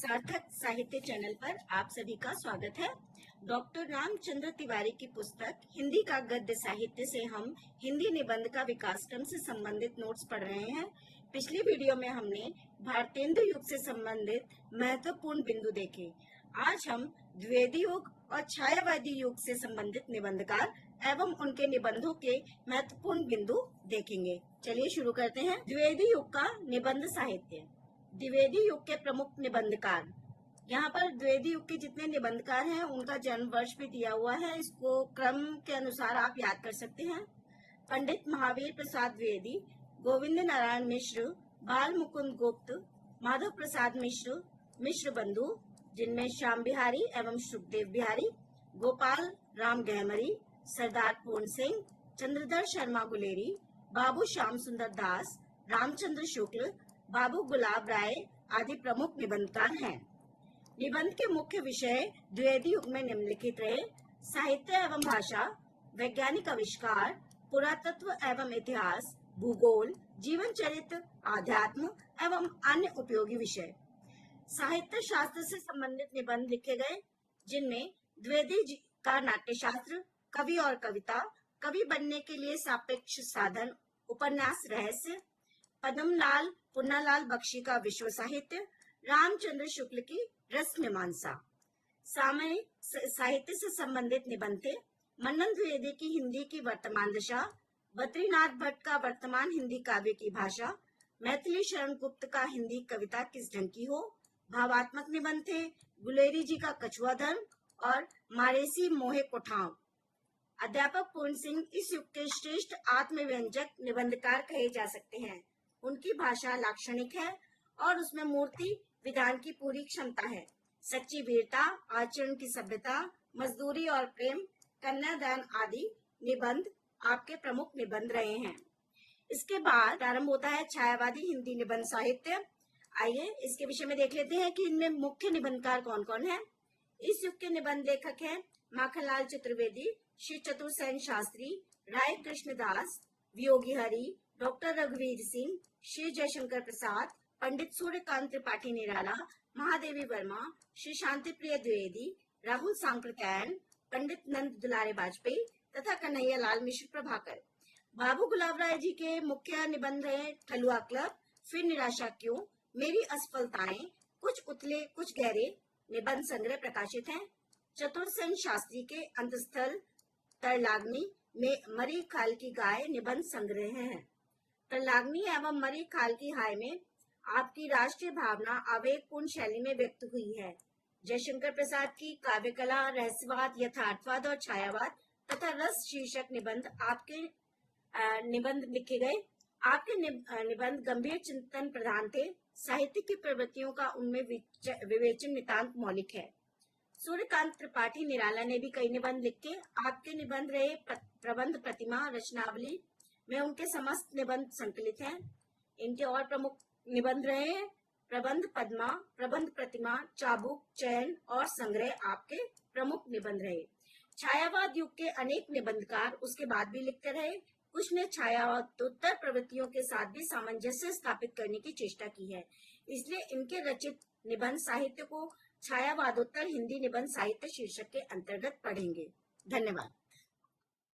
सार्थक साहित्य चैनल पर आप सभी का स्वागत है। डॉक्टर रामचंद्र तिवारी की पुस्तक हिंदी का गद्य साहित्य से हम हिंदी निबंध का विकास क्रम से संबंधित नोट्स पढ़ रहे हैं। पिछली वीडियो में हमने भारतेंदु युग से संबंधित महत्वपूर्ण बिंदु देखे। आज हम द्विवेदी युग और छायावादी युग से संबंधित निबंधकार एवं उनके निबंधों के महत्वपूर्ण बिंदु देखेंगे। चलिए शुरू करते हैं। द्विवेदी युग का निबंध साहित्य। द्विवेदी युग के प्रमुख निबंधकार, यहाँ पर द्विवेदी युग के जितने निबंधकार हैं उनका जन्म वर्ष भी दिया हुआ है। इसको क्रम के अनुसार आप याद कर सकते हैं। पंडित महावीर प्रसाद द्विवेदी, गोविंद नारायण मिश्र, बाल मुकुंद गुप्त, माधव प्रसाद मिश्र, मिश्र बंधु जिनमें श्याम बिहारी एवं सुखदेव बिहारी, गोपाल राम गहमरी, सरदार पूर्ण सिंह, चंद्रधर शर्मा गुलेरी, बाबू श्याम सुंदर दास, रामचंद्र शुक्ल, बाबू गुलाब राय आदि प्रमुख निबंधकार हैं। निबंध के मुख्य विषय द्विवेदी युग में निम्नलिखित रहे: साहित्य एवं भाषा, वैज्ञानिक आविष्कार, पुरातत्व एवं इतिहास, भूगोल, जीवन चरित्र, आध्यात्म एवं अन्य उपयोगी विषय। साहित्य शास्त्र से संबंधित निबंध लिखे गए, जिनमें द्विवेदी जी का नाट्यशास्त्र, कवि और कविता, कवि बनने के लिए सापेक्ष साधन, उपन्यास रहस्य, पद्मलाल पुन्नालाल बख्शी का विश्व साहित्य, रामचंद्र शुक्ल की रस मीमांसा। सामयिक साहित्य से संबंधित निबंध थे: मन्नन द्विवेदी की हिंदी की वर्तमान दशा, बद्रीनाथ भट्ट का वर्तमान हिंदी काव्य की भाषा, मैथिली शरण गुप्त का हिंदी कविता किस ढंग की हो। भावात्मक निबंध थे: गुलेरी जी का कछुआ धर्म और मारेसी मोहे कोठाव। अध्यापक पूर्ण सिंह इस युग के श्रेष्ठ आत्मव्यंजक निबंधकार कहे जा सकते हैं। उनकी भाषा लाक्षणिक है और उसमें मूर्ति विधान की पूरी क्षमता है। सच्ची वीरता, आचरण की सभ्यता, मजदूरी और प्रेम, कन्यादान आदि निबंध आपके प्रमुख निबंध रहे हैं। इसके बाद प्रारंभ होता है छायावादी हिंदी निबंध साहित्य। आइए इसके विषय में देख लेते हैं कि इनमें मुख्य निबंधकार कौन कौन है। इस युग के निबंध लेखक हैं माखनलाल चतुर्वेदी, श्री चतुर्सेन शास्त्री, राय कृष्णदास, वियोगी हरि, डॉक्टर रघुवीर सिंह, श्री जयशंकर प्रसाद, पंडित सूर्यकांत त्रिपाठी निराला, महादेवी वर्मा, श्री शांति प्रिय द्विवेदी, राहुल सांकृत्यायन, पंडित नंद दुलारे वाजपेयी तथा कन्हैया लाल मिश्र प्रभाकर। बाबू गुलाब राय जी के मुख्य निबंध है ठलुआ क्लब, फिर निराशा क्यों, मेरी असफलताएं, कुछ उतले कुछ गहरे निबंध संग्रह प्रकाशित हैं। चतुर्सेन शास्त्री के अंतस्थल, तरलाग्नि में मरी खाल की गाय निबंध संग्रह हैं। तरलाग्नि एवं मरी खाल की हाय में आपकी राष्ट्रीय भावना आवेगपूर्ण शैली में व्यक्त हुई है। जयशंकर प्रसाद की काव्य कला, रहस्यवाद, यथार्थवाद और छायावाद तथा रस शीर्षक निबंध आपके निबंध लिखे गए। आपके निबंध गंभीर चिंतन प्रधान थे। साहित्य की प्रवृत्तियों का उनमें विवेचन नितांत मौलिक है। सूर्यकांत त्रिपाठी निराला ने भी कई निबंध लिखे। आपके निबंध रहे प्रबंध प्रतिमा रचनावली में उनके समस्त निबंध संकलित हैं। इनके और प्रमुख निबंध रहे प्रबंध पद्मा, प्रबंध प्रतिमा, चाबुक, चयन और संग्रह आपके प्रमुख निबंध रहे। छायावाद युग के अनेक निबंधकार उसके बाद भी लिखते रहे। कुछ ने छायावादोत्तर प्रवृत्तियों के साथ भी सामंजस्य स्थापित करने की चेष्टा की है, इसलिए इनके रचित निबंध साहित्य को छायावादोत्तर हिंदी निबंध साहित्य शीर्षक के अंतर्गत पढ़ेंगे। धन्यवाद।